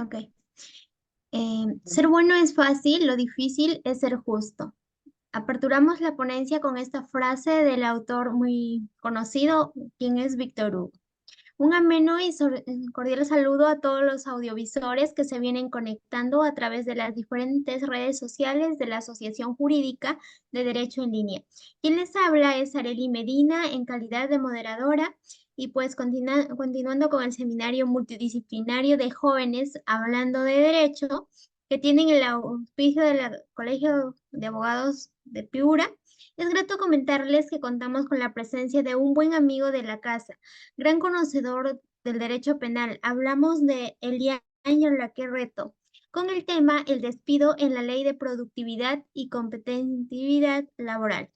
Ok. Ser bueno es fácil, lo difícil es ser justo. Aperturamos la ponencia con esta frase del autor muy conocido, quien es Víctor Hugo. Un ameno y cordial saludo a todos los audiovisores que se vienen conectando a través de las diferentes redes sociales de la Asociación Jurídica de Derecho en Línea. Quien les habla es Arely Medina en calidad de moderadora y pues continuando con el seminario multidisciplinario de jóvenes hablando de derecho que tienen el auspicio del Colegio de Abogados de Piura. Es grato comentarles que contamos con la presencia de un buen amigo de la casa, gran conocedor del derecho penal. Hablamos de Elian Reto, con el tema el despido en la Ley de Productividad y Competitividad Laboral.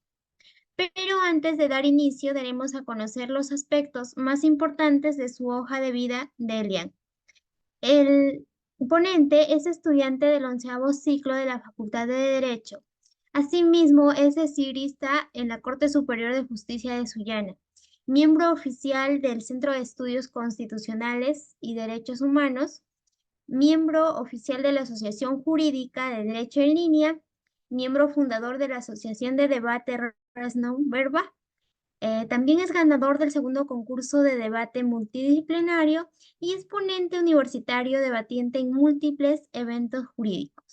Pero antes de dar inicio, daremos a conocer los aspectos más importantes de su hoja de vida de Elian. El ponente es estudiante del 11º ciclo de la Facultad de Derecho. Asimismo, es decirista en la Corte Superior de Justicia de Sullana, miembro oficial del Centro de Estudios Constitucionales y Derechos Humanos, miembro oficial de la Asociación Jurídica de Derecho en Línea, miembro fundador de la Asociación de Debate Res Non Verba. También es ganador del segundo concurso de debate multidisciplinario y es ponente universitario debatiente en múltiples eventos jurídicos.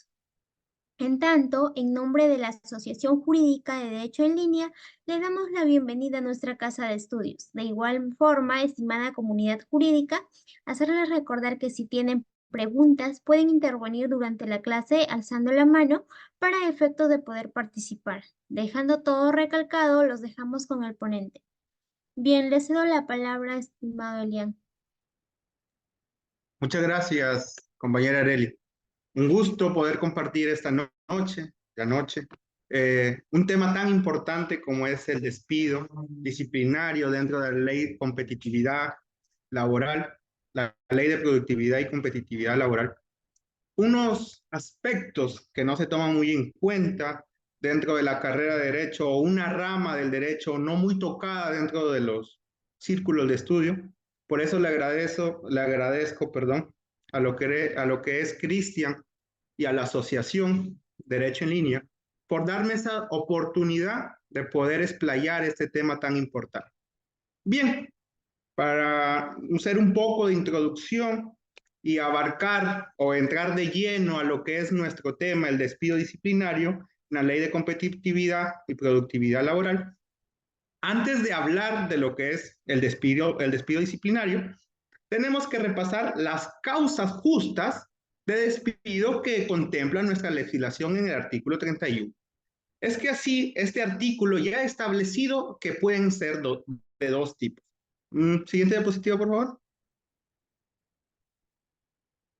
En tanto, en nombre de la Asociación Jurídica de Derecho en Línea, le damos la bienvenida a nuestra casa de estudios. De igual forma, estimada comunidad jurídica, hacerles recordar que si tienen preguntas, pueden intervenir durante la clase alzando la mano para efectos de poder participar. Dejando todo recalcado, los dejamos con el ponente. Bien, le cedo la palabra, estimado Elian. Muchas gracias, compañera Arely. Un gusto poder compartir esta noche, un tema tan importante como es el despido disciplinario dentro de la ley de competitividad laboral, la ley de productividad y competitividad laboral. Unos aspectos que no se toman muy en cuenta dentro de la carrera de derecho o una rama del derecho no muy tocada dentro de los círculos de estudio. Por eso le agradezco, perdón, a lo que es Cristian y a la Asociación Derecho en Línea por darme esa oportunidad de poder explayar este tema tan importante. Bien, para hacer un poco de introducción y abarcar o entrar de lleno a lo que es nuestro tema, el despido disciplinario, en la ley de competitividad y productividad laboral. Antes de hablar de lo que es el despido disciplinario, tenemos que repasar las causas justas de despido que contempla nuestra legislación en el artículo 31. Es que así, este artículo ya ha establecido que pueden ser de dos tipos. Siguiente diapositiva, por favor.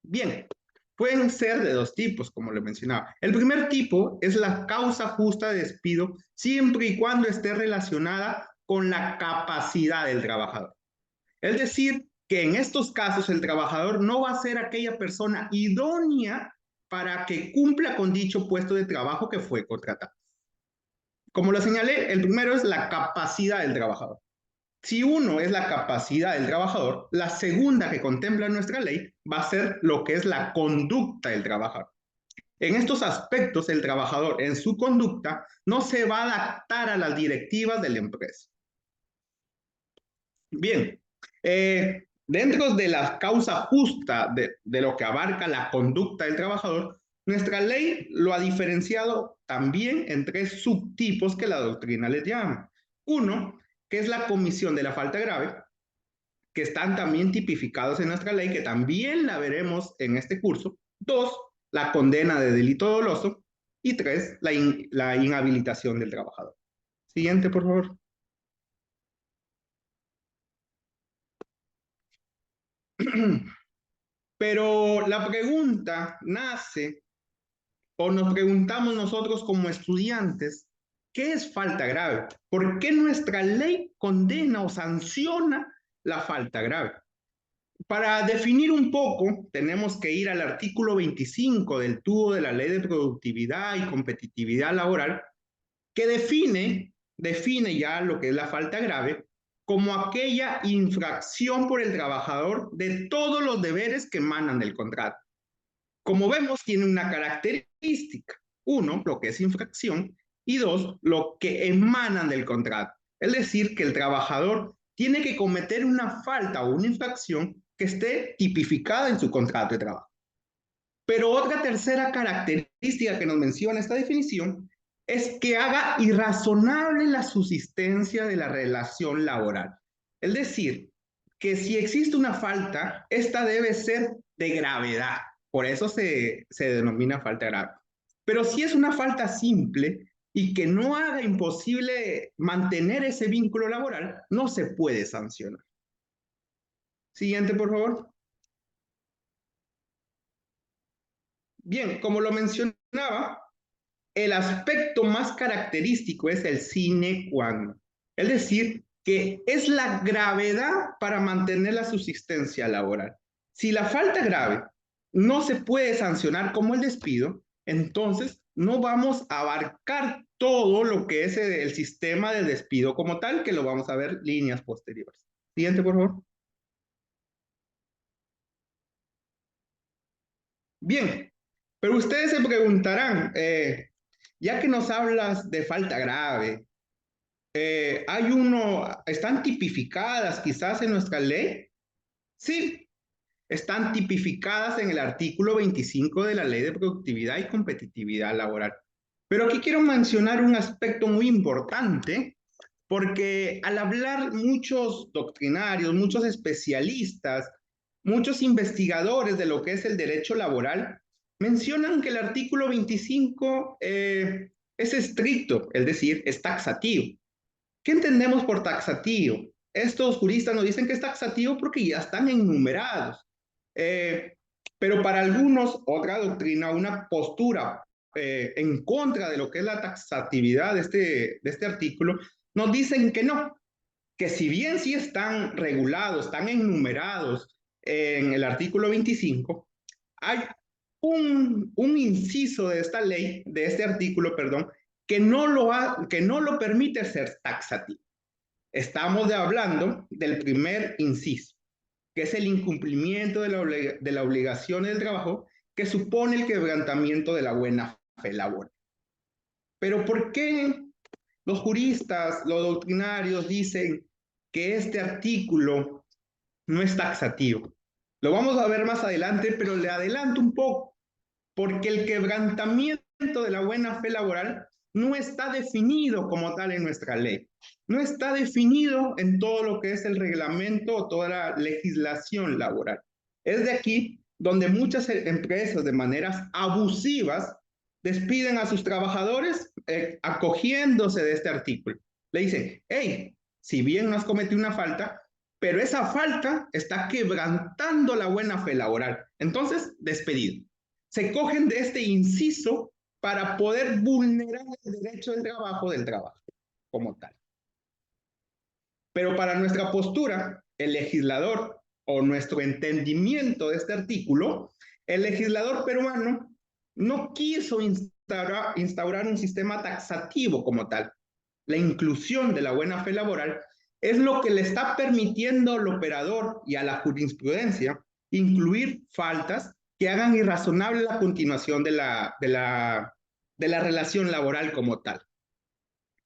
Bien, pueden ser de dos tipos, como le mencionaba. El primer tipo es la causa justa de despido, siempre y cuando esté relacionada con la capacidad del trabajador. Es decir, que en estos casos el trabajador no va a ser aquella persona idónea para que cumpla con dicho puesto de trabajo que fue contratado. Como lo señalé, el primero es la capacidad del trabajador. Si uno es la capacidad del trabajador, la segunda que contempla nuestra ley va a ser lo que es la conducta del trabajador. En estos aspectos, el trabajador en su conducta no se va a adaptar a las directivas de la empresa. Bien, dentro de la causa justa de lo que abarca la conducta del trabajador, nuestra ley lo ha diferenciado también en tres subtipos que la doctrina les llama. Uno, que es la comisión de la falta grave, que están también tipificados en nuestra ley, que también la veremos en este curso. Dos, la condena de delito doloso. Y tres, la inhabilitación del trabajador. Siguiente, por favor. Pero la pregunta nace, o nos preguntamos nosotros como estudiantes, ¿qué es falta grave? ¿Por qué nuestra ley condena o sanciona la falta grave? Para definir un poco, tenemos que ir al artículo 25 del tubo de la Ley de Productividad y Competitividad Laboral, que define ya lo que es la falta grave como aquella infracción por el trabajador de todos los deberes que emanan del contrato. como vemos, tiene una característica. Uno, lo que es infracción, y dos, lo que emanan del contrato. Es decir, que el trabajador tiene que cometer una falta o una infracción que esté tipificada en su contrato de trabajo. Pero otra tercera característica que nos menciona esta definición es que haga irrazonable la subsistencia de la relación laboral. Es decir, que si existe una falta, esta debe ser de gravedad. Por eso se denomina falta grave. Pero si es una falta simple y que no haga imposible mantener ese vínculo laboral, no se puede sancionar. Siguiente, por favor. Bien, como lo mencionaba, el aspecto más característico es el sine qua non. Es decir, que es la gravedad para mantener la subsistencia laboral. Si la falta grave no se puede sancionar como el despido, entonces no vamos a abarcar todo lo que es el sistema del despido como tal, que lo vamos a ver líneas posteriores. Siguiente, por favor. Bien, pero ustedes se preguntarán, ya que nos hablas de falta grave, ¿están tipificadas quizás en nuestra ley? Sí, están tipificadas en el artículo 25 de la Ley de Productividad y Competitividad Laboral. Pero aquí quiero mencionar un aspecto muy importante, porque al hablar muchos doctrinarios, muchos especialistas, muchos investigadores de lo que es el derecho laboral, mencionan que el artículo 25 es estricto, es decir, es taxativo. ¿Qué entendemos por taxativo? Estos juristas nos dicen que es taxativo porque ya están enumerados. Eh, pero para algunos, otra doctrina, una postura en contra de lo que es la taxatividad de este artículo, nos dicen que no, que si bien sí están regulados, están enumerados en el artículo 25, hay un inciso de esta ley, de este artículo, perdón, que no lo permite ser taxativo. Estamos hablando del primer inciso, que es el incumplimiento de la obligación del trabajo que supone el quebrantamiento de la buena fe laboral. Pero ¿por qué los juristas, los doctrinarios dicen que este artículo no es taxativo? Lo vamos a ver más adelante, pero le adelanto un poco, porque el quebrantamiento de la buena fe laboral no está definido como tal en nuestra ley. No está definido en todo lo que es el reglamento o toda la legislación laboral. Es de aquí donde muchas empresas de maneras abusivas despiden a sus trabajadores acogiéndose de este artículo. Le dicen, hey, si bien no has cometido una falta, pero esa falta está quebrantando la buena fe laboral. Entonces, despedido. Se cogen de este inciso para poder vulnerar el derecho del trabajo como tal. Pero para nuestra postura, el legislador o nuestro entendimiento de este artículo, el legislador peruano no quiso instaurar un sistema taxativo como tal. La inclusión de la buena fe laboral es lo que le está permitiendo al operador y a la jurisprudencia incluir faltas que hagan irrazonable la continuación de la relación laboral como tal.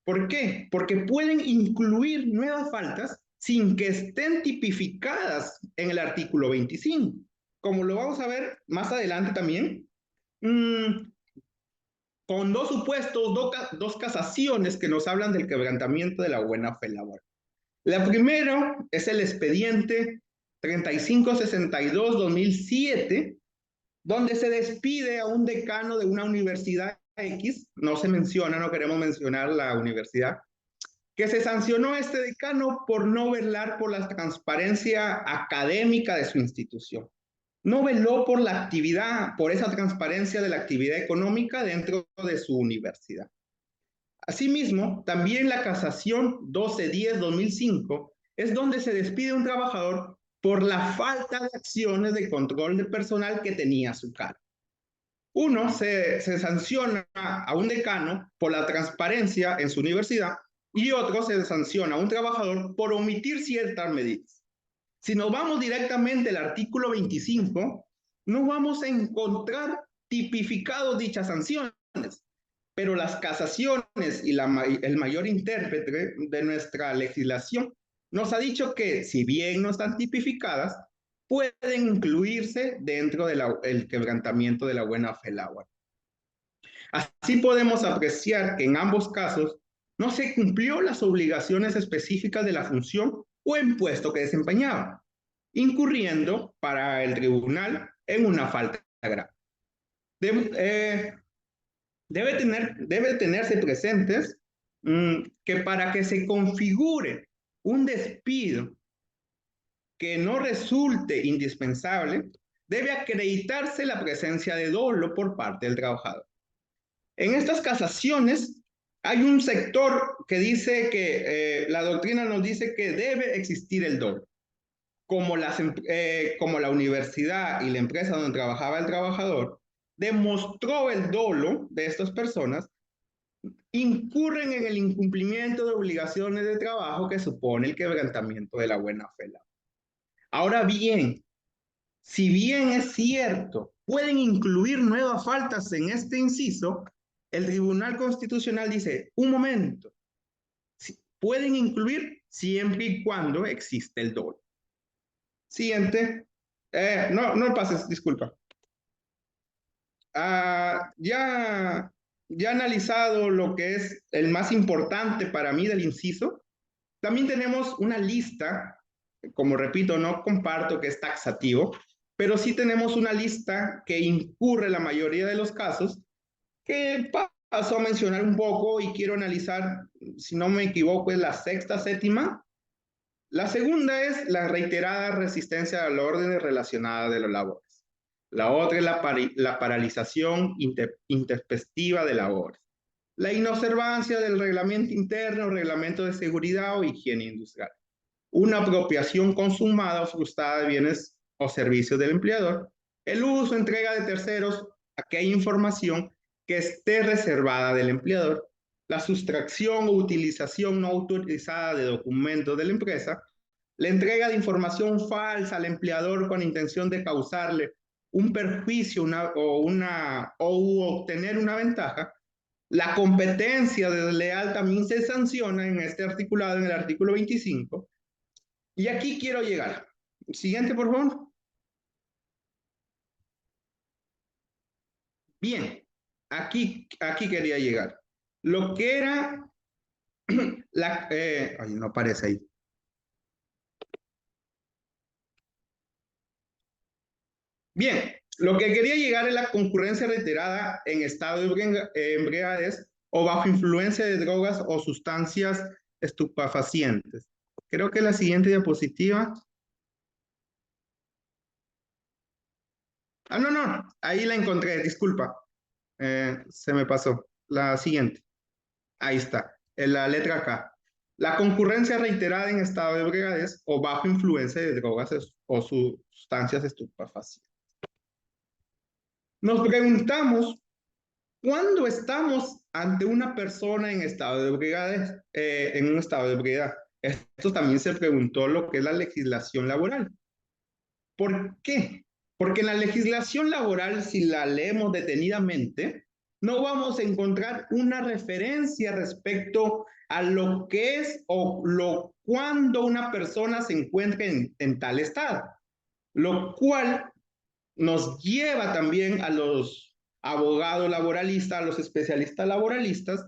¿Por qué? Porque pueden incluir nuevas faltas sin que estén tipificadas en el artículo 25. Como lo vamos a ver más adelante también, con dos supuestos, dos casaciones que nos hablan del quebrantamiento de la buena fe laboral. La primera es el expediente 3562-2007, donde se despide a un decano de una universidad X, no se menciona, no queremos mencionar la universidad, que se sancionó a este decano por no velar por la transparencia académica de su institución. No veló por la actividad, por esa transparencia de la actividad económica dentro de su universidad. Asimismo, también la casación 1210-2005 es donde se despide a un trabajador por la falta de acciones de control de personal que tenía a su cargo. Uno, se sanciona a un decano por la transparencia en su universidad y otro se sanciona a un trabajador por omitir ciertas medidas. Si nos vamos directamente al artículo 25, no vamos a encontrar tipificados dichas sanciones, pero las casaciones y el mayor intérprete de nuestra legislación nos ha dicho que, si bien no están tipificadas, pueden incluirse dentro del quebrantamiento de la buena fe laboral. Así podemos apreciar que en ambos casos no se cumplió las obligaciones específicas de la función o el puesto que desempeñaba, incurriendo para el tribunal en una falta grave. Debe tenerse presentes que para que se configure un despido que no resulte indispensable, debe acreditarse la presencia de dolo por parte del trabajador. En estas casaciones hay un sector que dice que la doctrina nos dice que debe existir el dolo. Como la universidad y la empresa donde trabajaba el trabajador demostró el dolo de estas personas, incurren en el incumplimiento de obligaciones de trabajo que supone el quebrantamiento de la buena fe. Ahora bien, si bien es cierto, pueden incluir nuevas faltas en este inciso, el Tribunal Constitucional dice, un momento, pueden incluir siempre y cuando existe el dolo. Siguiente. No pases, disculpa. Ya analizado lo que es el más importante para mí del inciso, también tenemos una lista, como repito, no comparto que es taxativo, pero sí tenemos una lista que incurre la mayoría de los casos, que paso a mencionar un poco y quiero analizar, si no me equivoco, es la sexta, séptima. La segunda es la reiterada resistencia al orden relacionada de los labores. La otra es la paralización intempestiva de labores. La inobservancia del reglamento interno, reglamento de seguridad o higiene industrial. Una apropiación consumada o frustrada de bienes o servicios del empleador. El uso o entrega de terceros aquella información que esté reservada del empleador. La sustracción o utilización no autorizada de documentos de la empresa. La entrega de información falsa al empleador con intención de causarle un perjuicio o obtener una ventaja. La competencia desleal también se sanciona en este articulado, en el artículo 25. Y aquí quiero llegar. Siguiente, por favor. Bien, aquí quería llegar. Lo que era no aparece ahí. Bien, lo que quería llegar es la concurrencia reiterada en estado de embriaguez o bajo influencia de drogas o sustancias estupefacientes. Creo que la siguiente diapositiva. No, ahí la encontré, disculpa. Se me pasó. La siguiente. Ahí está, en la letra K. La concurrencia reiterada en estado de embriaguez o bajo influencia de drogas o sustancias estupefacientes. Nos preguntamos, ¿cuándo estamos ante una persona en estado de ebriedad, en un estado de ebriedad? Esto también se preguntó lo que es la legislación laboral. ¿Por qué? Porque en la legislación laboral, si la leemos detenidamente, no vamos a encontrar una referencia respecto a lo que es o cuando una persona se encuentra en tal estado, lo cual nos lleva también a los abogados laboralistas, a los especialistas laboralistas,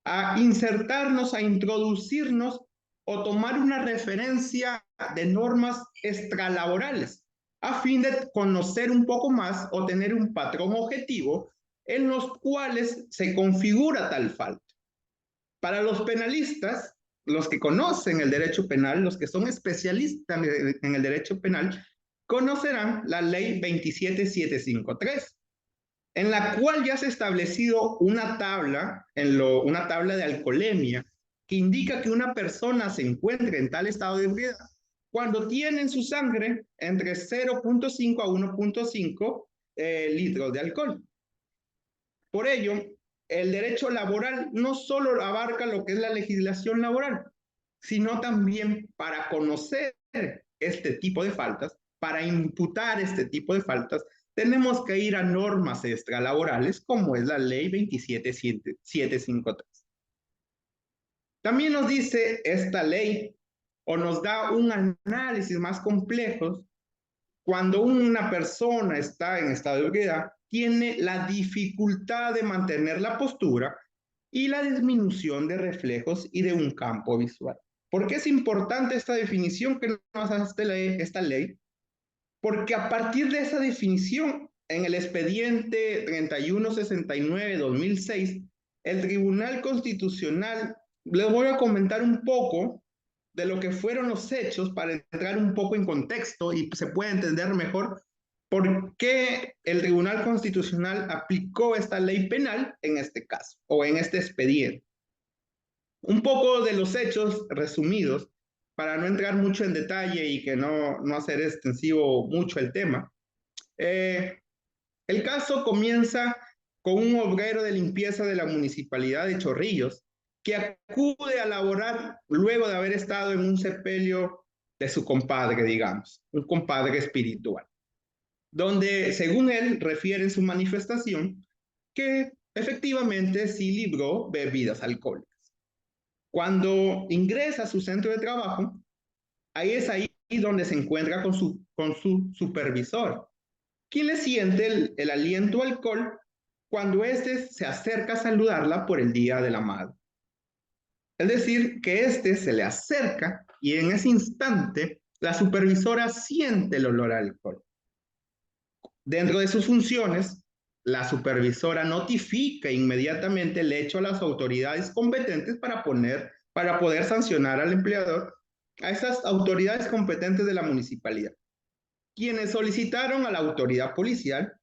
a insertarnos, a introducirnos o tomar una referencia de normas extralaborales a fin de conocer un poco más o tener un patrón objetivo en los cuales se configura tal falta. Para los penalistas, los que conocen el derecho penal, los que son especialistas en el derecho penal, conocerán la ley 27753, en la cual ya se ha establecido una tabla, una tabla de alcoholemia, que indica que una persona se encuentra en tal estado de ebriedad cuando tiene en su sangre entre 0.5 a 1.5 litros de alcohol. Por ello, el derecho laboral no solo abarca lo que es la legislación laboral, sino también para conocer este tipo de faltas, para imputar este tipo de faltas, tenemos que ir a normas extralaborales como es la ley 27753. También nos dice esta ley o nos da un análisis más complejo cuando una persona está en estado de ebriedad, tiene la dificultad de mantener la postura y la disminución de reflejos y de un campo visual. ¿Por qué es importante esta definición que nos hace esta ley? Porque a partir de esa definición, en el expediente 3169-2006, el Tribunal Constitucional, les voy a comentar un poco de lo que fueron los hechos para entrar un poco en contexto y se puede entender mejor por qué el Tribunal Constitucional aplicó esta ley penal en este caso o en este expediente. Un poco de los hechos resumidos, para no entrar mucho en detalle y que no hacer extensivo mucho el tema. El caso comienza con un obrero de limpieza de la municipalidad de Chorrillos que acude a laborar luego de haber estado en un sepelio de su compadre, digamos, un compadre espiritual, donde según él refiere en su manifestación que efectivamente sí libró bebidas alcohólicas. Cuando ingresa a su centro de trabajo, es ahí donde se encuentra con su supervisor, quien le siente el aliento alcohol cuando éste se acerca a saludarla por el Día de la Madre. Es decir, que éste se le acerca y en ese instante la supervisora siente el olor al alcohol. Dentro de sus funciones, la supervisora notifica inmediatamente el hecho a las autoridades competentes para poder sancionar al empleador, a esas autoridades competentes de la municipalidad, quienes solicitaron a la autoridad policial,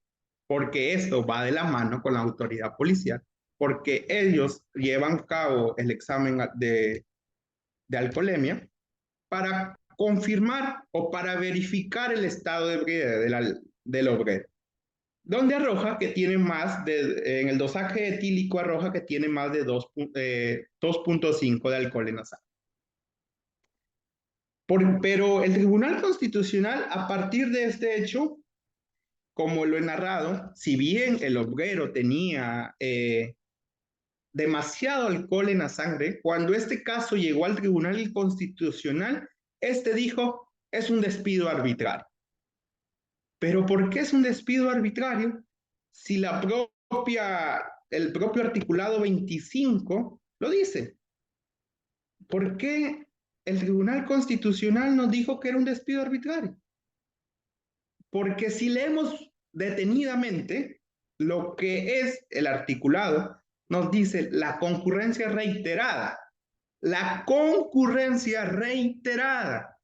porque esto va de la mano con la autoridad policial, porque ellos llevan a cabo el examen de alcoholemia para confirmar o para verificar el estado de ebriedad del obrero, donde arroja que tiene más en el dosaje etílico arroja que tiene más de 2.5 de alcohol en la sangre. Pero el Tribunal Constitucional, a partir de este hecho, como lo he narrado, si bien el obrero tenía demasiado alcohol en la sangre, cuando este caso llegó al Tribunal Constitucional, este dijo, es un despido arbitrario. ¿Pero por qué es un despido arbitrario? Si el propio articulado 25 lo dice. ¿Por qué el Tribunal Constitucional nos dijo que era un despido arbitrario? Porque si leemos detenidamente lo que es el articulado, nos dice la concurrencia reiterada. La concurrencia reiterada.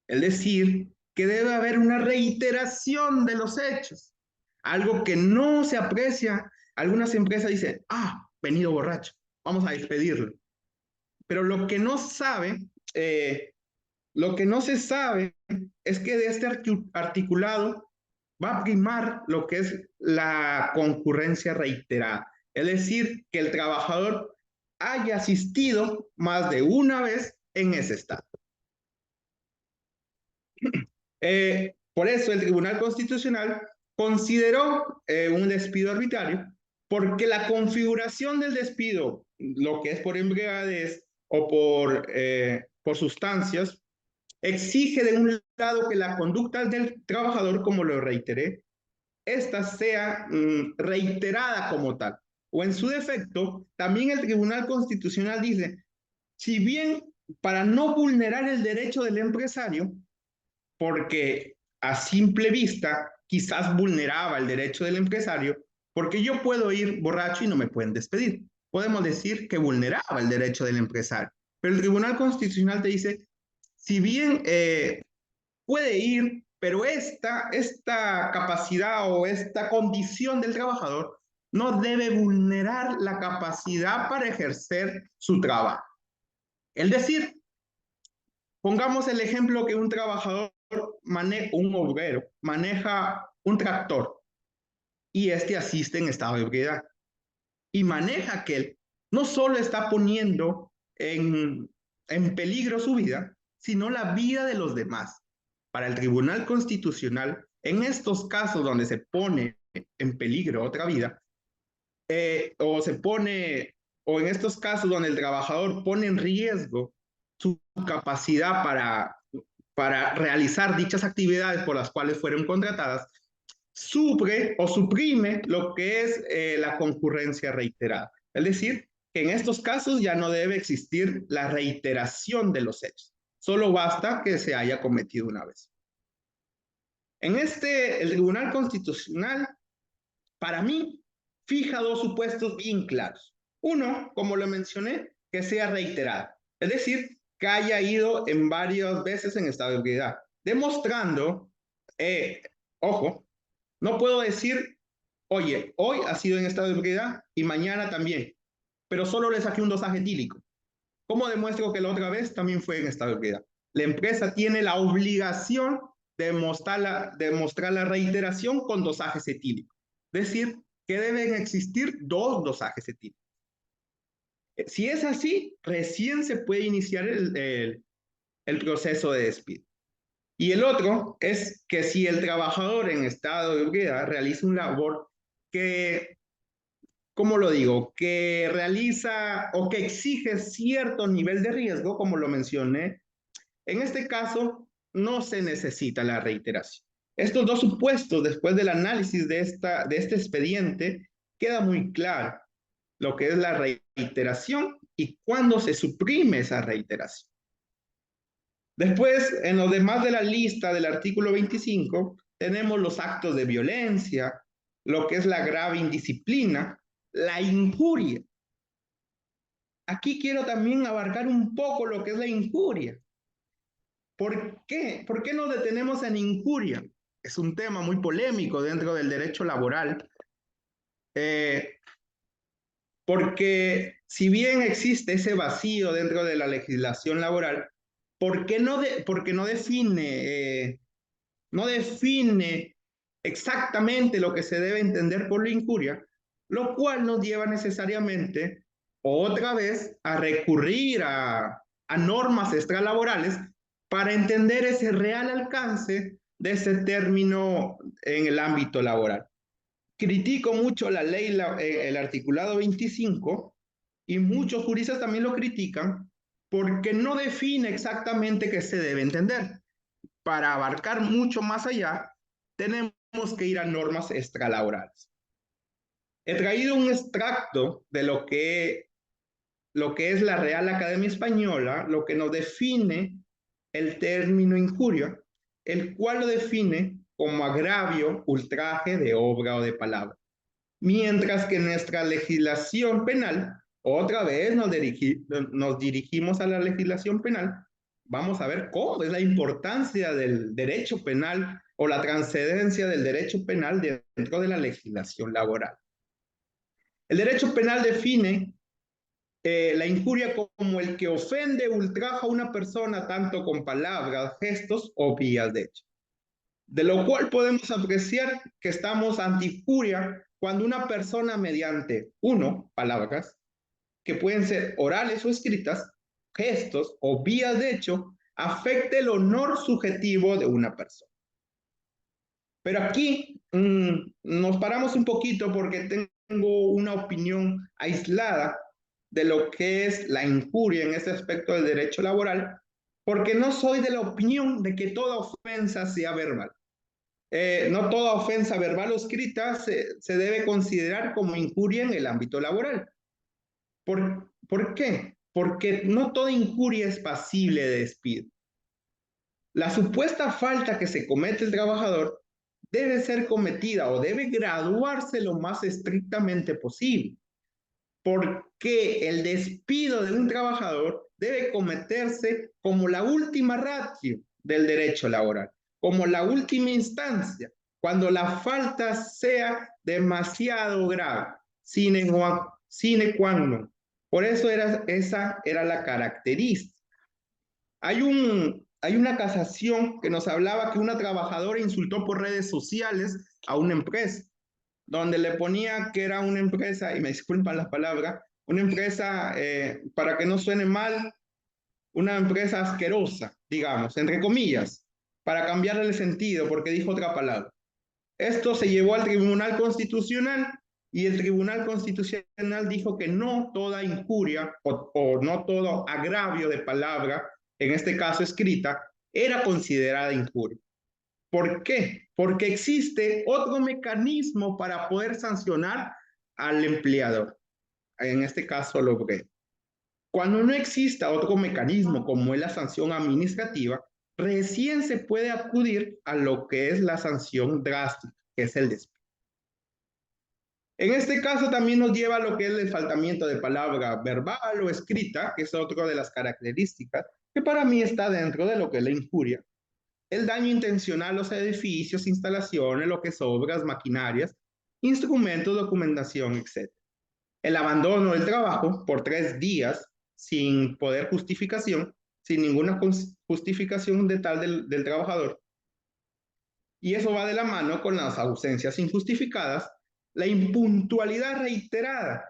Es decir, que debe haber una reiteración de los hechos. Algo que no se aprecia. Algunas empresas dicen, venido borracho, vamos a despedirlo. Pero lo que no se sabe es que de este articulado va a primar lo que es la concurrencia reiterada. Es decir, que el trabajador haya asistido más de una vez en ese estado. Por eso el Tribunal Constitucional consideró un despido arbitrario porque la configuración del despido, lo que es por embriaguez o por sustancias, exige de un lado que la conducta del trabajador, como lo reiteré, esta sea reiterada como tal. O en su defecto, también el Tribunal Constitucional dice, si bien para no vulnerar el derecho del empresario, porque a simple vista quizás vulneraba el derecho del empresario, porque yo puedo ir borracho y no me pueden despedir. Podemos decir que vulneraba el derecho del empresario. Pero el Tribunal Constitucional te dice, si bien puede ir, pero esta capacidad o esta condición del trabajador no debe vulnerar la capacidad para ejercer su trabajo. Es decir, pongamos el ejemplo que un trabajador un obrero maneja un tractor y este asiste en estado de ebriedad y maneja que él no solo está poniendo en peligro su vida, sino la vida de los demás. Para el Tribunal Constitucional, En estos casos donde se pone en peligro otra vida, o se pone, o en estos casos donde el trabajador pone en riesgo su capacidad para realizar dichas actividades por las cuales fueron contratadas, suple o suprime lo que es la concurrencia reiterada. Es decir, que en estos casos ya no debe existir la reiteración de los hechos. Solo basta que se haya cometido una vez. El Tribunal Constitucional, para mí, fija dos supuestos bien claros. Uno, como lo mencioné, que sea reiterado. Es decir, que haya ido en varias veces en estado de ebriedad, demostrando, ojo, no puedo decir, oye, hoy ha sido en estado de ebriedad y mañana también, pero solo le saqué un dosaje etílico. ¿Cómo demuestro que la otra vez también fue en estado de ebriedad? La empresa tiene la obligación de mostrar la reiteración con dosajes etílicos. Es decir, que deben existir dos dosajes etílicos. Si es así, recién se puede iniciar el proceso de despido. Y el otro es que si el trabajador en estado de ebriedad realiza un labor que, ¿cómo lo digo? Que realiza o que exige cierto nivel de riesgo, como lo mencioné, en este caso no se necesita la reiteración. Estos dos supuestos, después del análisis de este expediente, queda muy claro lo que es la reiteración y cuándo se suprime esa reiteración. Después, en los demás de la lista del artículo 25, tenemos los actos de violencia, lo que es la grave indisciplina, la injuria. Aquí quiero también abarcar un poco lo que es la injuria. ¿Por qué? ¿Por qué nos detenemos en injuria? Es un tema muy polémico dentro del derecho laboral, eh, porque si bien existe ese vacío dentro de la legislación laboral, porque no define exactamente lo que se debe entender por la injuria, lo cual nos lleva necesariamente otra vez a recurrir a normas extralaborales para entender ese real alcance de ese término en el ámbito laboral. Critico mucho la ley, el articulado 25, y muchos juristas también lo critican porque no define exactamente qué se debe entender. Para abarcar mucho más allá, tenemos que ir a normas extralaborales. He traído un extracto de lo que es la Real Academia Española, lo que nos define el término injuria, el cual lo define como agravio, ultraje de obra o de palabra. Mientras que nuestra legislación penal, otra vez nos dirigimos a la legislación penal, vamos a ver cómo es la importancia del derecho penal o la trascendencia del derecho penal dentro de la legislación laboral. El derecho penal define la injuria como el que ofende, ultraja a una persona tanto con palabras, gestos o vías de hecho. De lo cual podemos apreciar que estamos ante injuria cuando una persona mediante, uno, palabras, que pueden ser orales o escritas, gestos o vías de hecho, afecte el honor subjetivo de una persona. Pero aquí nos paramos un poquito porque tengo una opinión aislada de lo que es la injuria en este aspecto del derecho laboral, porque no soy de la opinión de que toda ofensa sea verbal. No toda ofensa verbal o escrita se debe considerar como injuria en el ámbito laboral. ¿Por qué? Porque no toda injuria es pasible de despido. La supuesta falta que se comete el trabajador debe ser cometida o debe graduarse lo más estrictamente posible, porque el despido de un trabajador debe cometerse como la última ratio del derecho laboral, como la última instancia, cuando la falta sea demasiado grave, sine qua non. Por eso esa era la característica. Hay una casación que nos hablaba que una trabajadora insultó por redes sociales a una empresa, donde le ponía que era una empresa, y me disculpan las palabras, una empresa, para que no suene mal, una empresa asquerosa, digamos, entre comillas, para cambiarle el sentido, porque dijo otra palabra. Esto se llevó al Tribunal Constitucional y el Tribunal Constitucional dijo que no toda injuria o no todo agravio de palabra, en este caso escrita, era considerada injuria. ¿Por qué? Porque existe otro mecanismo para poder sancionar al empleador, en este caso al obrero. Cuando no exista otro mecanismo como es la sanción administrativa, recién se puede acudir a lo que es la sanción drástica, que es el despido. En este caso también nos lleva a lo que es el faltamiento de palabra verbal o escrita, que es otra de las características, que para mí está dentro de lo que es la injuria. El daño intencional a los edificios, instalaciones, lo que es obras, maquinarias, instrumentos, documentación, etc. El abandono del trabajo por 3 días sin poder justificación, sin ninguna justificación de tal del trabajador. Y eso va de la mano con las ausencias injustificadas, la impuntualidad reiterada.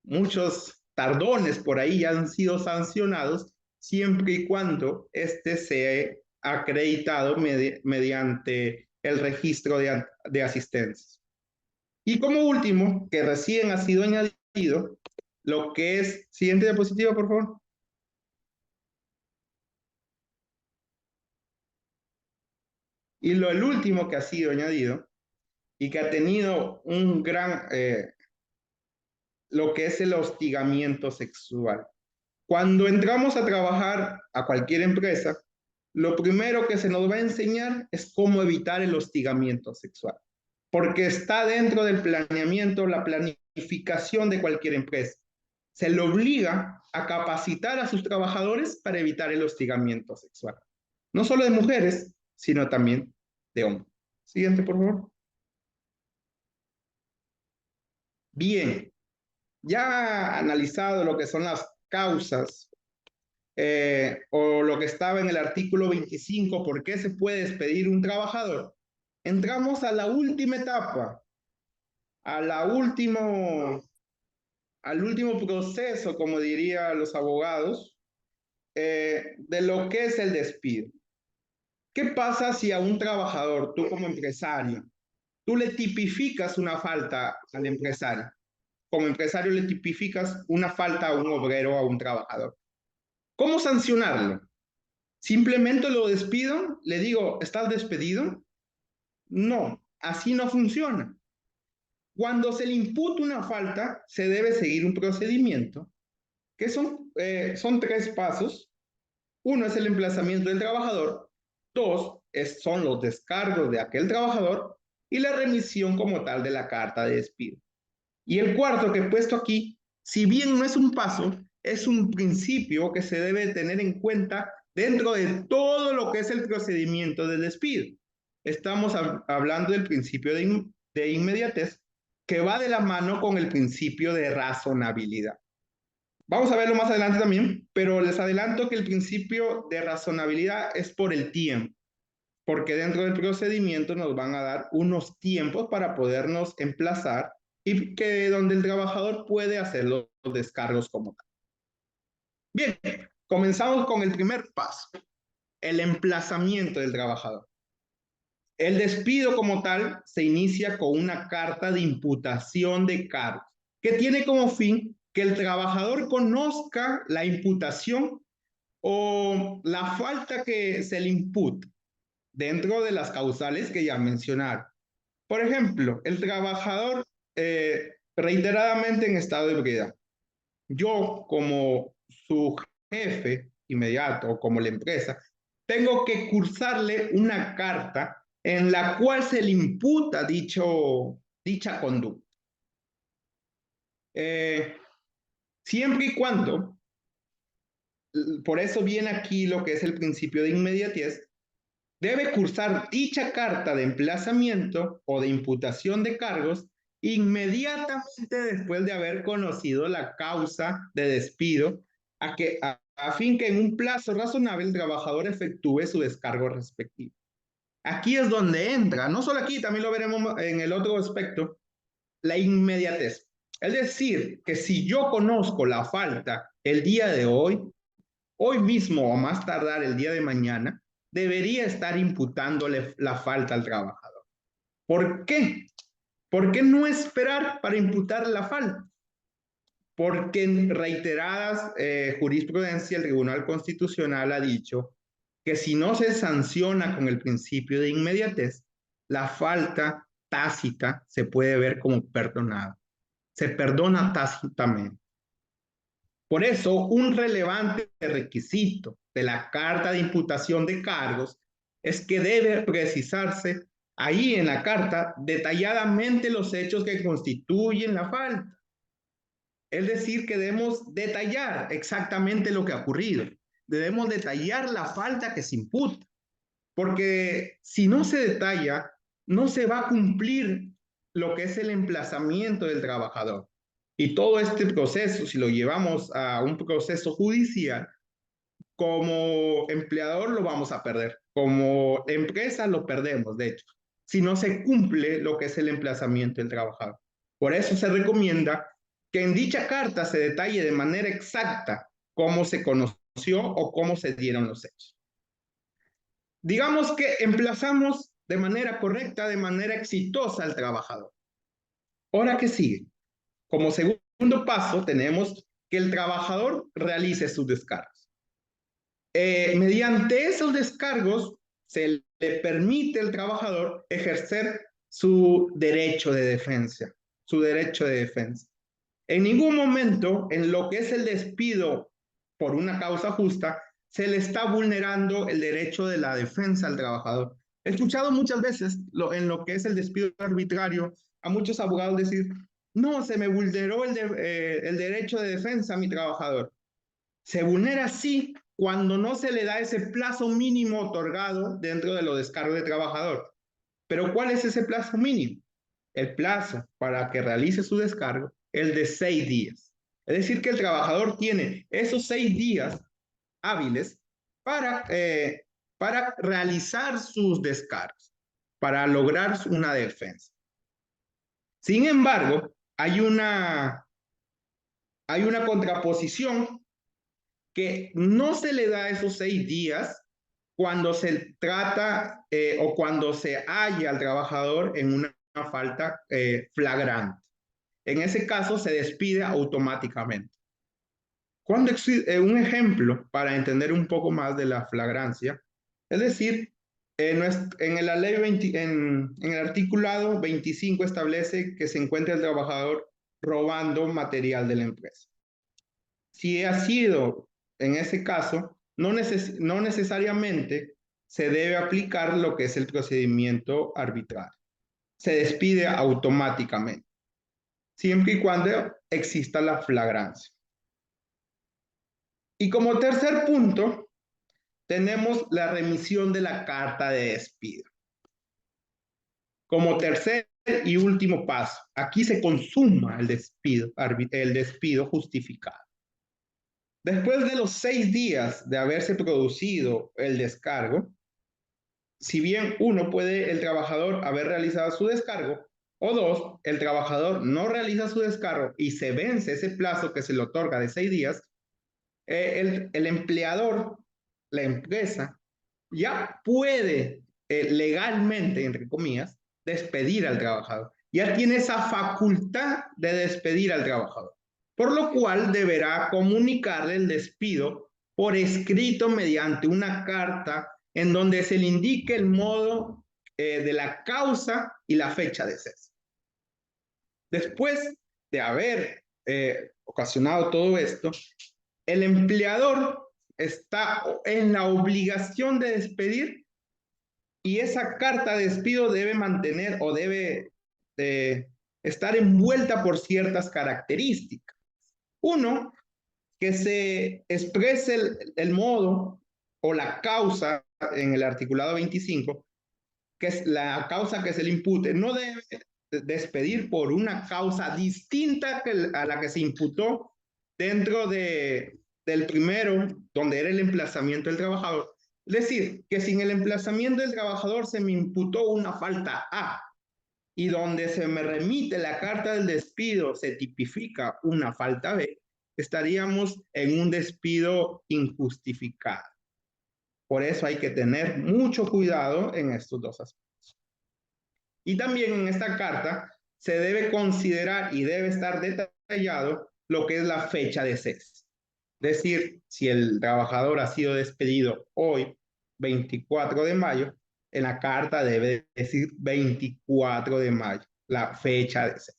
Muchos tardones por ahí ya han sido sancionados siempre y cuando este sea acreditado mediante el registro de asistencia. Y como último, que recién ha sido añadido, lo que es, siguiente diapositiva, por favor. Y el último que ha sido añadido y que ha tenido un gran, lo que es el hostigamiento sexual. Cuando entramos a trabajar a cualquier empresa, lo primero que se nos va a enseñar es cómo evitar el hostigamiento sexual, porque está dentro del planeamiento, la planificación de cualquier empresa. Se le obliga a capacitar a sus trabajadores para evitar el hostigamiento sexual. No solo de mujeres, sino también de hombres. Siguiente, por favor. Bien, ya analizado lo que son las causas o lo que estaba en el artículo 25, ¿por qué se puede despedir un trabajador? Entramos a la última etapa, al último proceso, como dirían los abogados, de lo que es el despido. ¿Qué pasa si a un trabajador, tú como empresario, tú le tipificas una falta al empresario? Como empresario le tipificas una falta a un obrero o a un trabajador. ¿Cómo sancionarlo? ¿Simplemente lo despido? ¿Le digo, estás despedido? No, así no funciona. Cuando se le imputa una falta, se debe seguir un procedimiento, que son 3 pasos. Uno es el emplazamiento del trabajador, 2 son los descargos de aquel trabajador y la remisión como tal de la carta de despido. Y el cuarto que he puesto aquí, si bien no es un paso, es un principio que se debe tener en cuenta dentro de todo lo que es el procedimiento de despido. Estamos hablando del principio de inmediatez, que va de la mano con el principio de razonabilidad. Vamos a verlo más adelante también, pero les adelanto que el principio de razonabilidad es por el tiempo, porque dentro del procedimiento nos van a dar unos tiempos para podernos emplazar y que donde el trabajador puede hacer los descargos como tal. Bien, comenzamos con el primer paso, el emplazamiento del trabajador. El despido como tal se inicia con una carta de imputación de cargos, que tiene como fin que el trabajador conozca la imputación o la falta que se le imputa dentro de las causales que ya mencionaron. Por ejemplo, el trabajador reiteradamente en estado de ebriedad. Yo, como su jefe inmediato o como la empresa, tengo que cursarle una carta en la cual se le imputa dicha conducta. Siempre y cuando, por eso viene aquí lo que es el principio de inmediatez, debe cursar dicha carta de emplazamiento o de imputación de cargos inmediatamente después de haber conocido la causa de despido, a fin que en un plazo razonable el trabajador efectúe su descargo respectivo. Aquí es donde entra, no solo aquí, también lo veremos en el otro aspecto, la inmediatez. Es decir, que si yo conozco la falta el día de hoy mismo o más tardar el día de mañana, debería estar imputándole la falta al trabajador. ¿Por qué? ¿Por qué no esperar para imputar la falta? Porque en reiteradas jurisprudencia el Tribunal Constitucional ha dicho que si no se sanciona con el principio de inmediatez, la falta tácita se puede ver como perdonada. Se perdona tácitamente. Por eso, un relevante requisito de la carta de imputación de cargos es que debe precisarse ahí en la carta detalladamente los hechos que constituyen la falta. Es decir, que debemos detallar exactamente lo que ha ocurrido. Debemos detallar la falta que se imputa. Porque si no se detalla, no se va a cumplir lo que es el emplazamiento del trabajador. Y todo este proceso, si lo llevamos a un proceso judicial, como empleador lo vamos a perder. Como empresa lo perdemos, de hecho, si no se cumple lo que es el emplazamiento del trabajador. Por eso se recomienda que en dicha carta se detalle de manera exacta cómo se conoció o cómo se dieron los hechos. Digamos que emplazamos de manera correcta, de manera exitosa al trabajador. Ahora, ¿qué sigue? Como segundo paso, tenemos que el trabajador realice sus descargos. Mediante esos descargos, se le permite al trabajador ejercer su derecho de defensa, su derecho de defensa. En ningún momento, en lo que es el despido por una causa justa, se le está vulnerando el derecho de la defensa al trabajador. He escuchado muchas veces en lo que es el despido arbitrario a muchos abogados decir, no, se me vulneró el derecho de defensa a mi trabajador. Se vulnera sí cuando no se le da ese plazo mínimo otorgado dentro de los descargos de trabajador. Pero ¿cuál es ese plazo mínimo? El plazo para que realice su descargo, el de 6 días. Es decir, que el trabajador tiene esos 6 días hábiles para realizar sus descargos, para lograr una defensa. Sin embargo, hay una contraposición que no se le da esos 6 días cuando se trata o cuando se halla al trabajador en una falta flagrante. En ese caso se despide automáticamente. Cuando un ejemplo para entender un poco más de la flagrancia, es decir, en la ley en el articulado 25 establece que se encuentra el trabajador robando material de la empresa. Si ha sido en ese caso, no necesariamente se debe aplicar lo que es el procedimiento arbitral. Se despide automáticamente, siempre y cuando exista la flagrancia. Y como tercer punto, tenemos la remisión de la carta de despido. Como tercer y último paso, aquí se consuma el despido justificado. Después de los 6 días de haberse producido el descargo, si bien uno puede el trabajador haber realizado su descargo, o dos, el trabajador no realiza su descargo y se vence ese plazo que se le otorga de 6 días, el empleador, la empresa, ya puede legalmente, entre comillas, despedir al trabajador. Ya tiene esa facultad de despedir al trabajador, por lo cual deberá comunicarle el despido por escrito mediante una carta en donde se le indique el modo de la causa y la fecha de cese. Después de haber ocasionado todo esto, el empleador está en la obligación de despedir y esa carta de despido debe mantener o debe estar envuelta por ciertas características. Uno, que se exprese el modo o la causa en el articulado 25, que es la causa que se le impute, no debe despedir por una causa distinta a la que se imputó dentro del primero, donde era el emplazamiento del trabajador. Es decir, que si en el emplazamiento del trabajador se me imputó una falta A y donde se me remite la carta del despido se tipifica una falta B, estaríamos en un despido injustificado. Por eso hay que tener mucho cuidado en estos dos aspectos. Y también en esta carta se debe considerar y debe estar detallado lo que es la fecha de cese. Es decir, si el trabajador ha sido despedido hoy, 24 de mayo, en la carta debe decir 24 de mayo, la fecha de cese.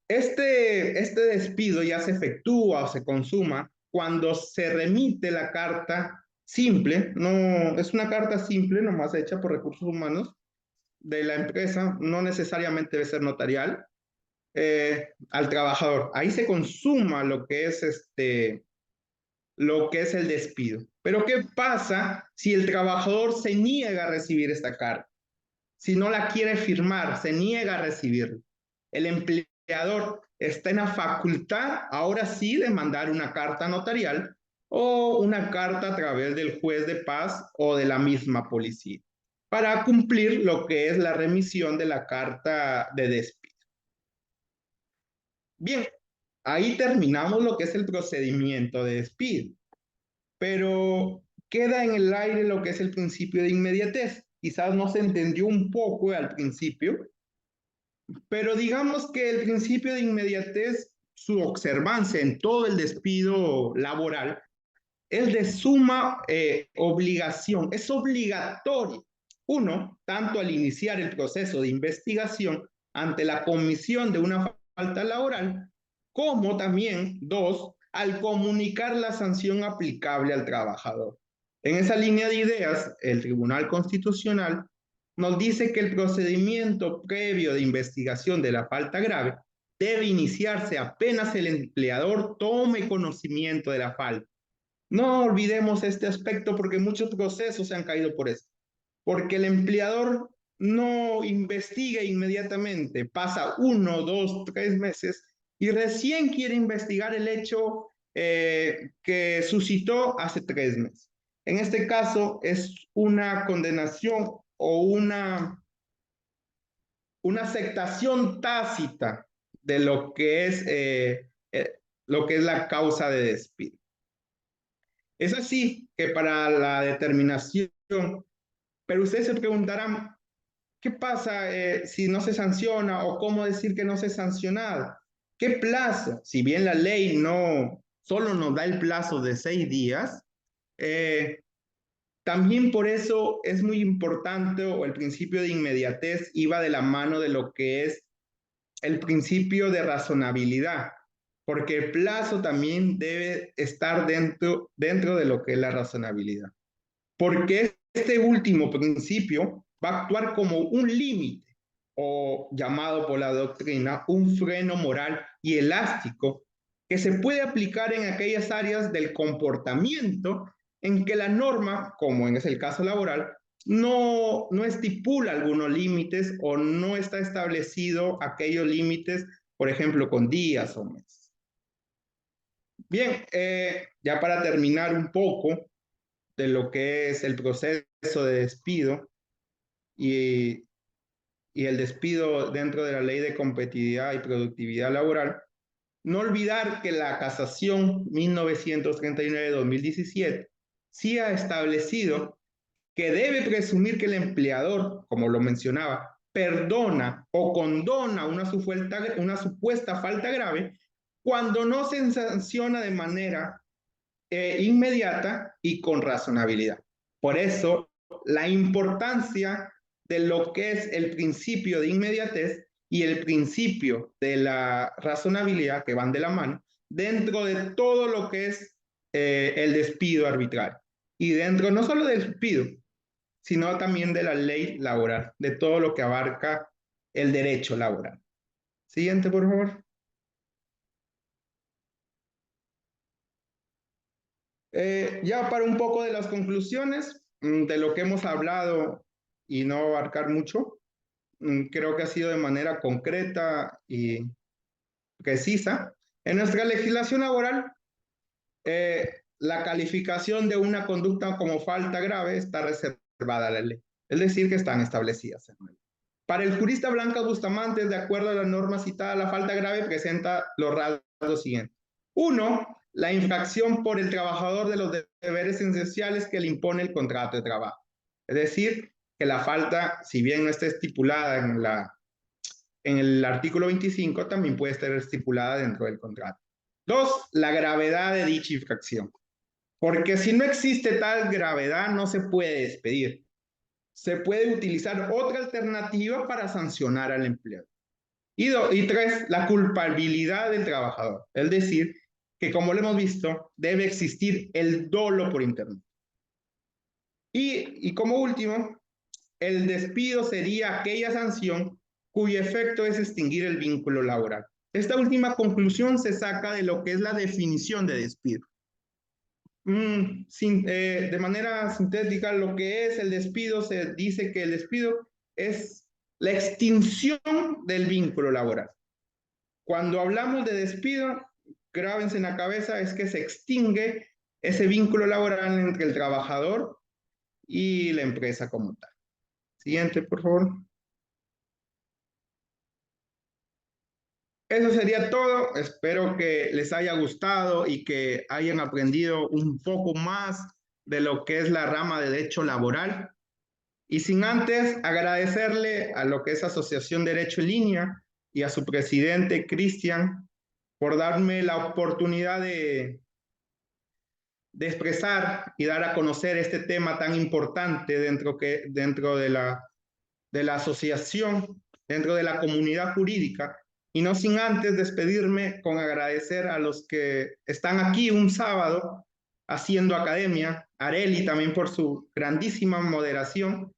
Este despido ya se efectúa o se consuma cuando se remite la carta simple, no es una carta simple, nomás hecha por recursos humanos de la empresa, no necesariamente debe ser notarial, al trabajador. Ahí se consuma lo que es el despido. Pero ¿qué pasa si el trabajador se niega a recibir esta carta? Si no la quiere firmar, se niega a recibirla. El empleador está en la facultad, ahora sí, de mandar una carta notarial o una carta a través del juez de paz o de la misma policía para cumplir lo que es la remisión de la carta de despido. Bien, ahí terminamos lo que es el procedimiento de despido, pero queda en el aire lo que es el principio de inmediatez. Quizás no se entendió un poco al principio, pero digamos que el principio de inmediatez, su observancia en todo el despido laboral, es de suma obligación, es obligatorio. Uno, tanto al iniciar el proceso de investigación ante la comisión de una falta laboral, como también, dos, al comunicar la sanción aplicable al trabajador. En esa línea de ideas, el Tribunal Constitucional nos dice que el procedimiento previo de investigación de la falta grave debe iniciarse apenas el empleador tome conocimiento de la falta. No olvidemos este aspecto porque muchos procesos se han caído por eso. Porque el empleador no investiga inmediatamente, pasa 1, 2, 3 meses y recién quiere investigar el hecho que suscitó hace 3 meses. En este caso es una condenación o una aceptación tácita de lo que es la causa de despido. Es así que para la determinación, pero ustedes se preguntarán, ¿qué pasa si no se sanciona o cómo decir que no se ha sancionado? ¿Qué plazo? Si bien la ley no solo nos da el plazo de 6 días, también por eso es muy importante o el principio de inmediatez iba de la mano de lo que es el principio de razonabilidad, porque el plazo también debe estar dentro de lo que es la razonabilidad. Porque este último principio va a actuar como un límite o llamado por la doctrina un freno moral y elástico que se puede aplicar en aquellas áreas del comportamiento en que la norma, como en el caso laboral, no estipula algunos límites o no está establecido aquellos límites, por ejemplo, con días o meses. Bien, ya para terminar un poco de lo que es el proceso de despido y, y el despido dentro de la ley de competitividad y productividad laboral, no olvidar que la casación 1939-2017 sí ha establecido que debe presumir que el empleador, como lo mencionaba, perdona o condona una supuesta falta grave cuando no se sanciona de manera inmediata y con razonabilidad. Por eso, la importancia de lo que es el principio de inmediatez y el principio de la razonabilidad que van de la mano dentro de todo lo que es el despido arbitrario. Y dentro no solo del despido, sino también de la ley laboral, de todo lo que abarca el derecho laboral. Siguiente, por favor. Ya para un poco de las conclusiones de lo que hemos hablado y no abarcar mucho, creo que ha sido de manera concreta y precisa. En nuestra legislación laboral, la calificación de una conducta como falta grave está reservada a la ley, es decir, que están establecidas en la ley. Para el jurista Blanca Bustamante, de acuerdo a la norma citada, la falta grave presenta los rasgos siguientes. Uno, la infracción por el trabajador de los deberes esenciales que le impone el contrato de trabajo. Es decir, que la falta, si bien no está estipulada en el artículo 25, también puede estar estipulada dentro del contrato. 2, la gravedad de dicha infracción. Porque si no existe tal gravedad, no se puede despedir. Se puede utilizar otra alternativa para sancionar al empleado. Y 3, la culpabilidad del trabajador. Es decir, que como lo hemos visto, debe existir el dolo por internet. Y como último, el despido sería aquella sanción cuyo efecto es extinguir el vínculo laboral. Esta última conclusión se saca de lo que es la definición de despido. De manera sintética, lo que es el despido, se dice que el despido es la extinción del vínculo laboral. Cuando hablamos de despido, grábense en la cabeza, es que se extingue ese vínculo laboral entre el trabajador y la empresa como tal. Siguiente, por favor. Eso sería todo. Espero que les haya gustado y que hayan aprendido un poco más de lo que es la rama de derecho laboral. Y sin antes agradecerle a lo que es Asociación Derecho en Línea y a su presidente, Cristian, por darme la oportunidad de expresar y dar a conocer este tema tan importante dentro de la asociación, dentro de la comunidad jurídica, y no sin antes despedirme con agradecer a los que están aquí un sábado haciendo academia, a Areli también por su grandísima moderación,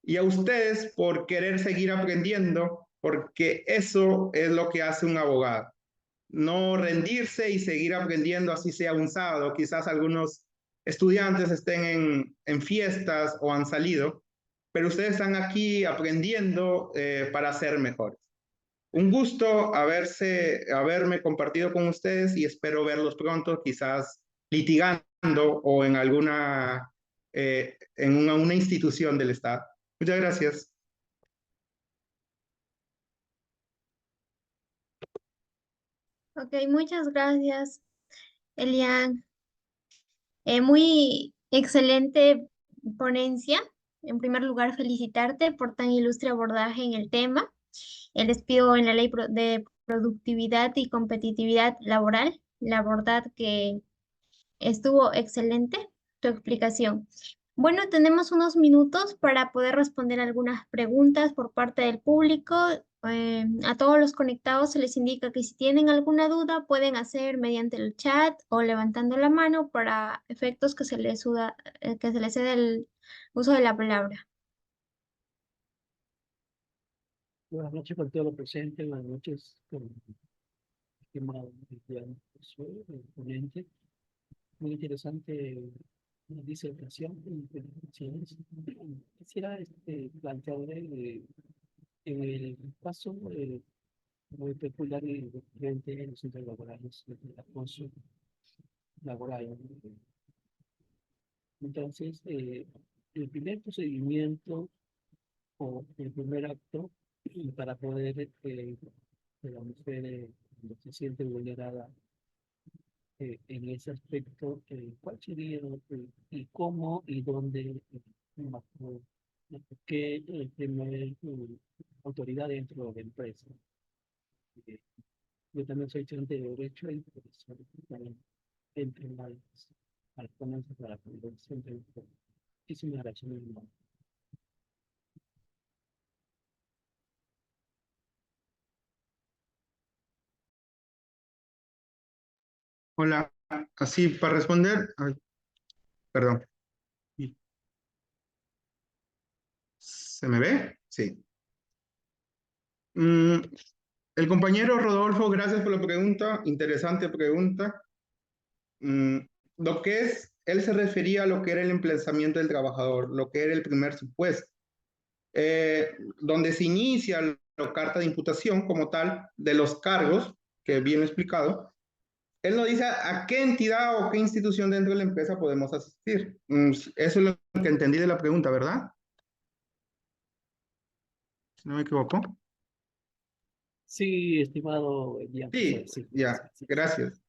y a ustedes por querer seguir aprendiendo, porque eso es lo que hace un abogado. No rendirse y seguir aprendiendo, así sea un sábado. Quizás algunos estudiantes estén en fiestas o han salido, pero ustedes están aquí aprendiendo para ser mejores. Un gusto haberme compartido con ustedes y espero verlos pronto, quizás litigando o en una institución del Estado. Muchas gracias. Ok, muchas gracias, Elian. Muy excelente ponencia. En primer lugar, felicitarte por tan ilustre abordaje en el tema. El despido en la ley de productividad y competitividad laboral. La verdad que estuvo excelente tu explicación. Bueno, tenemos unos minutos para poder responder algunas preguntas por parte del público. A todos los conectados se les indica que si tienen alguna duda pueden hacer mediante el chat o levantando la mano para efectos que se les ceda el uso de la palabra. Buenas noches con todo lo presente, buenas noches con estimado el ponente. Muy interesante disertación y presentaciones. Quisiera plantearle en el caso muy peculiar y recurrente en los centros laborales, el acoso laboral. Entonces, el primer procedimiento o el primer acto para poder que la mujer se siente vulnerada en ese aspecto, ¿cuál sería y cómo y dónde, bajo qué primer autoridad dentro de la empresa? Eh, yo también soy estudiante de Derecho y por eso también entro a las ponencias para la convención de muchísimas gracias. Hola, así para responder. Ay, perdón. ¿Se me ve? Sí. Mm, el compañero Rodolfo, gracias por la pregunta, interesante pregunta. Mm, lo que es, él se refería a lo que era el emplazamiento del trabajador, lo que era el primer supuesto, donde se inicia la carta de imputación como tal de los cargos, que bien explicado. Él nos dice a qué entidad o qué institución dentro de la empresa podemos asistir. Eso es lo que entendí de la pregunta, ¿verdad? Si no me equivoco. Sí, estimado Elian, Sí, sí, ya, sí. gracias.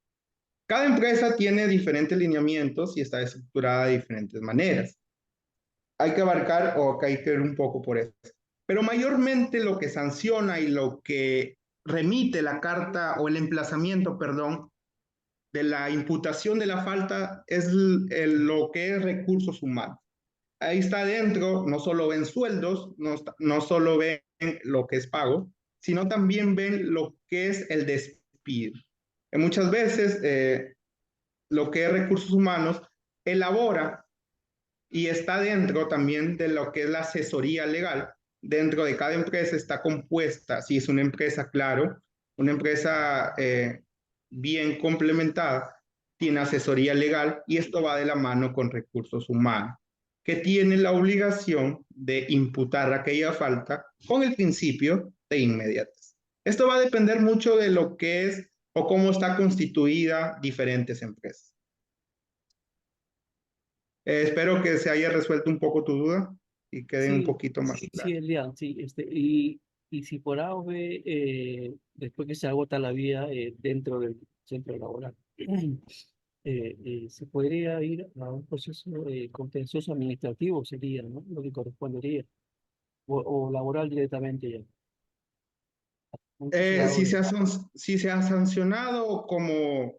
Cada empresa tiene diferentes lineamientos y está estructurada de diferentes maneras. Hay que abarcar o hay que ver un poco por eso. Pero mayormente lo que sanciona y lo que remite la carta o el emplazamiento, perdón, de la imputación de la falta es lo que es recursos humanos. Ahí está dentro, no solo ven sueldos, no solo ven lo que es pago, sino también ven lo que es el despido. Muchas veces lo que es recursos humanos elabora y está dentro también de lo que es la asesoría legal. Dentro de cada empresa está compuesta, si es una empresa, claro, una empresa bien complementada, tiene asesoría legal y esto va de la mano con recursos humanos, que tiene la obligación de imputar aquella falta con el principio de inmediatez. Esto va a depender mucho de lo que es o cómo está constituida diferentes empresas. Espero que se haya resuelto un poco tu duda y quede un Sí, poquito más sí, claro. Elian, sí, y si por A o B, después que se agota la vía dentro del centro laboral, se podría ir a un proceso contencioso administrativo, sería, ¿no? Lo que correspondería, o laboral directamente ya. Un juzgado Si de- si se ha sancionado como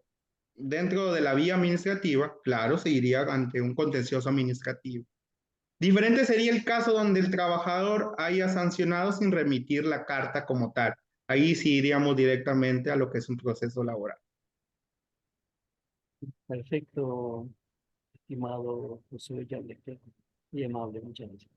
dentro de la vía administrativa, claro, se iría ante un contencioso administrativo. Diferente sería el caso donde el trabajador haya sancionado sin remitir la carta como tal. Ahí sí iríamos directamente a lo que es un proceso laboral. Perfecto, estimado José Yáñez, muy amable, muchas gracias.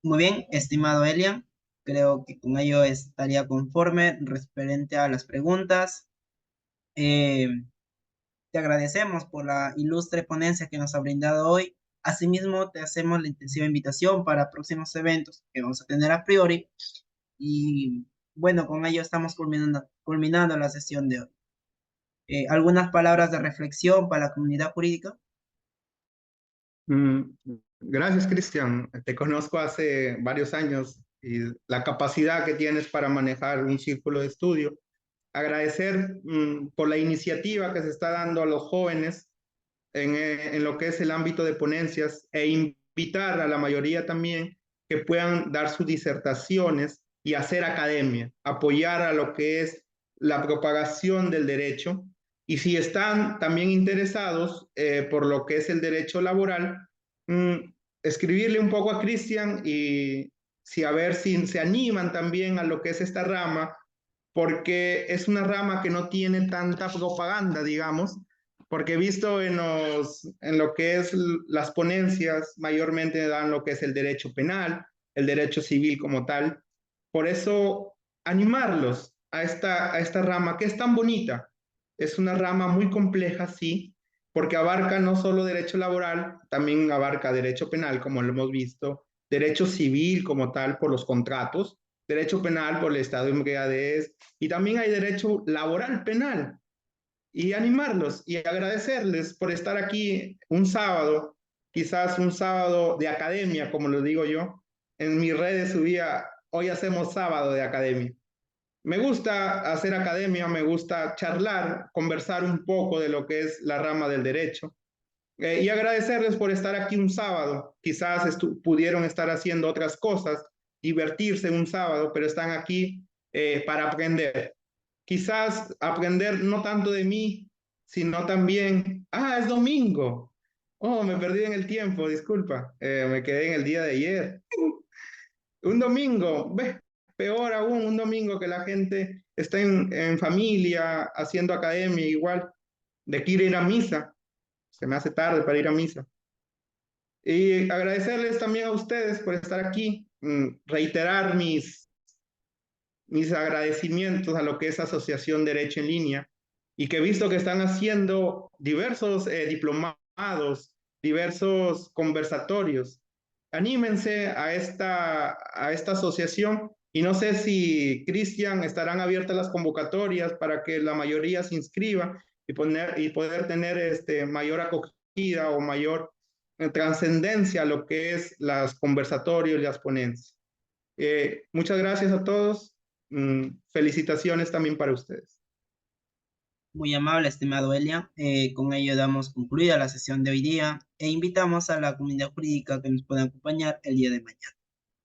Muy bien, estimado Elian, creo que con ello estaría conforme referente a las preguntas. Eh, Te agradecemos por la ilustre ponencia que nos ha brindado hoy. Asimismo, te hacemos la intensiva invitación para próximos eventos que vamos a tener a priori. Y bueno, con ello estamos culminando la sesión de hoy. ¿Algunas palabras de reflexión para la comunidad jurídica? Mm, Gracias, Cristian. Te conozco hace varios años y la capacidad que tienes para manejar un círculo de estudio. Agradecer por la iniciativa que se está dando a los jóvenes en lo que es el ámbito de ponencias e invitar a la mayoría también que puedan dar sus disertaciones y hacer academia, apoyar a lo que es la propagación del derecho. Y si están también interesados por lo que es el derecho laboral, mm, escribirle un poco a Cristian y si a ver si se animan también a lo que es esta rama, porque es una rama que no tiene tanta propaganda, digamos, porque he visto en lo que es las ponencias, mayormente dan lo que es el derecho penal, el derecho civil como tal. Por eso, animarlos a esta rama que es tan bonita. Es una rama muy compleja, sí, porque abarca no solo derecho laboral, también abarca derecho penal, como lo hemos visto, derecho civil como tal por los contratos, derecho penal por el estado de embriaguez, y también hay derecho laboral penal, y animarlos y agradecerles por estar aquí un sábado, quizás un sábado de academia, como lo digo yo. En mis redes subía, hoy hacemos sábado de academia. Me gusta hacer academia, me gusta charlar, conversar un poco de lo que es la rama del derecho. Y agradecerles por estar aquí un sábado. Quizás pudieron estar haciendo otras cosas, divertirse un sábado, pero están aquí para aprender. Quizás aprender no tanto de mí, sino también, es domingo. Oh, me perdí en el tiempo, disculpa. Me quedé en el día de ayer. Un domingo, ve, peor aún, un domingo que la gente está en familia, haciendo academia igual, de que ir a misa. Se me hace tarde para ir a misa. Y agradecerles también a ustedes por estar aquí, reiterar mis agradecimientos a lo que es Asociación Derecho en Línea y que he visto que están haciendo diversos diplomados diversos conversatorios. Anímense a esta asociación y no sé si, Cristian, estarán abiertas las convocatorias para que la mayoría se inscriba y poder tener mayor acogida o mayor trascendencia a lo que es los conversatorios y las ponencias. Muchas gracias a todos. Felicitaciones también para ustedes. Muy amable, estimado Elian. Con ello damos concluida la sesión de hoy día e invitamos a la comunidad jurídica que nos pueda acompañar el día de mañana.